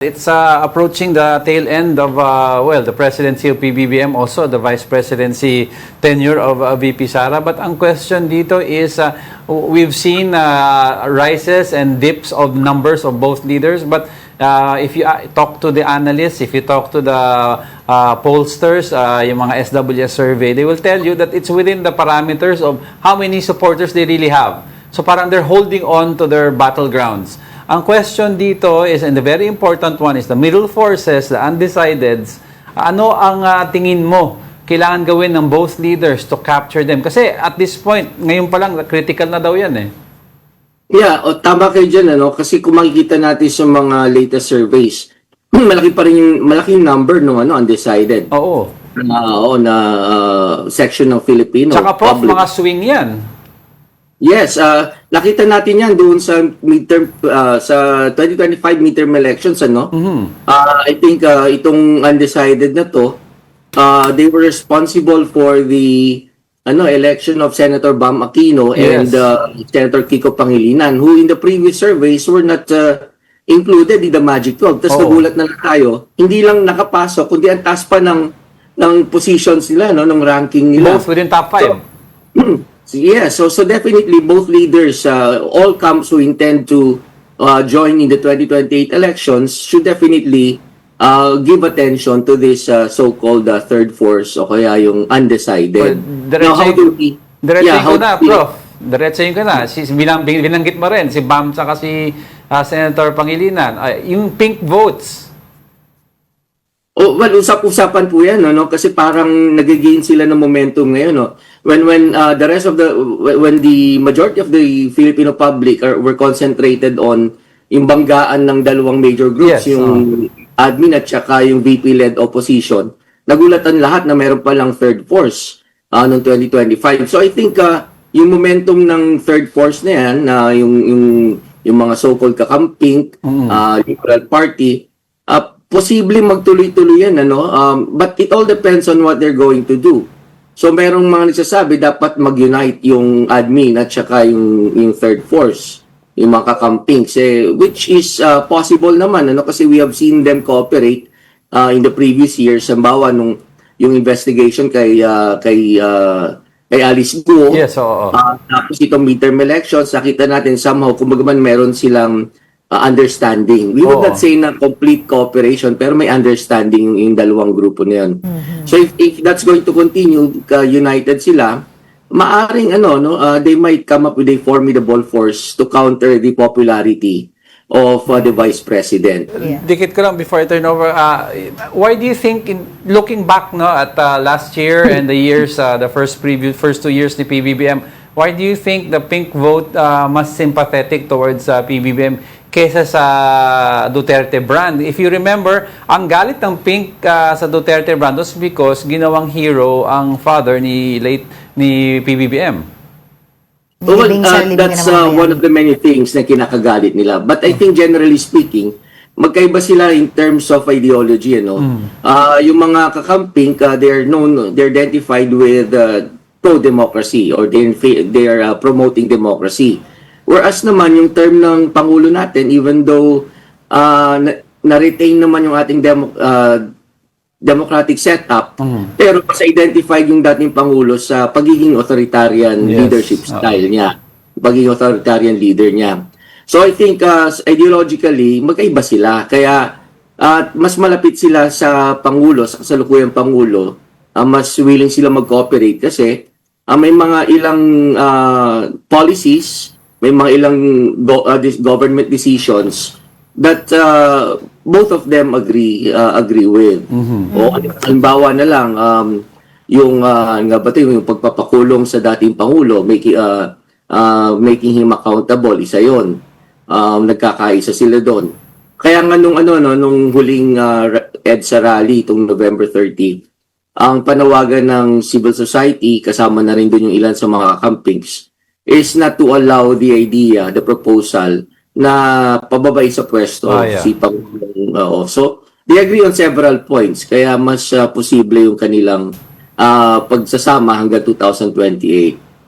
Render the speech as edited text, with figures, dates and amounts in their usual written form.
It's approaching the tail end of, well, the presidency of PBBM, also the vice presidency tenure of VP Sara. But ang question dito is, we've seen rises and dips of numbers of both leaders. But if you talk to the analysts, if you talk to the pollsters, yung mga SWS survey, they will tell you that it's within the parameters of how many supporters they really have. So parang they're holding on to their battlegrounds. Ang question dito is, and the very important one is the middle forces, the undecideds. Ano ang tingin mo kailangan gawin ng both leaders to capture them? Kasi at this point, ngayon pa lang, critical na daw yan eh. Yeah, tama kayo dyan, ano? Kasi kung makikita natin sa mga latest surveys, malaki pa rin yung malaking number ng undecided. Oo. Section ng Filipino. Tsaka Prof, public. mga swing yan. Yes, nakita natin yan doon sa midterm sa 2025 midterm elections, ano? I think itong undecided na to, they were responsible for the election of Senator Bam Aquino and Senator Kiko Pangilinan, who in the previous surveys were not included in the Magic 12. Tapos nagulat na lang tayo, hindi lang nakapasok, kundi ang taas pa ng positions nila, no, ng ranking nila. Both within top 5. So definitely both leaders, all camps who intend to join in the 2028 elections should definitely give attention to this so-called third force o kaya yung undecided. Diretsahin ko na, Prof. Diretsahin ko na. Binanggit mo rin, si Bam saka si Senator Pangilinan. Yung pink votes. Oh, well, usap-usapan po yan, no? Kasi parang nag-gain sila ng momentum ngayon, no? When the rest of when the majority of the Filipino public were concentrated on yung banggaan ng dalawang major groups, yung admin at saka yung VP-led opposition, nagulatan lahat na meron palang third force noong 2025. So I think yung momentum ng third force na yan, yung mga so-called kakamping, Liberal Party, posible magtuloy-tuloy yan, but it all depends on what they're going to do. So merong mga nagsasabi dapat mag-unite yung admin at saka yung third force, yung mga kakampings, which is possible naman, kasi we have seen them cooperate in the previous years. Halimbawa nung yung investigation kay Alice Guo. Yes, tapos itong midterm elections, nakita natin somehow kumbaga man meron silang understanding. We would not say na complete cooperation, pero may understanding yung dalawang grupo na yun. So if that's going to continue, united sila, maaring they might come up with a formidable force to counter the popularity of the Vice President. Dikit ko lang before I turn over, why do you think, looking back at last year and the years, the first 2 years ni PBBM, why do you think the pink vote mas sympathetic towards PBBM kesa sa Duterte brand? If you remember, ang galit ng pink sa Duterte brand was because ginawang hero ang father ni PBBM. Well, that's one of the many things na kinakagalit nila. But I think generally speaking, magkaiba sila in terms of ideology, yung mga kakamping, they're identified with pro-democracy or they're promoting democracy. Whereas naman yung term ng Pangulo natin, even though na-retain naman yung ating democratic setup, pero mas identified yung dating Pangulo sa pagiging authoritarian leadership style niya, pagiging authoritarian leader niya. So I think ideologically, magkaiba sila. Kaya mas malapit sila sa Pangulo, sa kasalukuyang Pangulo, mas willing sila mag-cooperate kasi may mga ilang policies, may mga ilang government decisions that both of them agree with. O halimbawa na lang yung pagpapakulong sa dating pangulo, making him accountable, isa 'yon. Nagkakaisa sila doon. Kaya nga nung huling EDSA rally itong November 30, ang panawagan ng civil society, kasama na rin doon yung ilan sa mga campings, is not to allow the idea, the proposal, na pababay sa pwesto si Pangulong. So, they agree on several points. Kaya mas posible yung kanilang pagsasama hanggang 2028.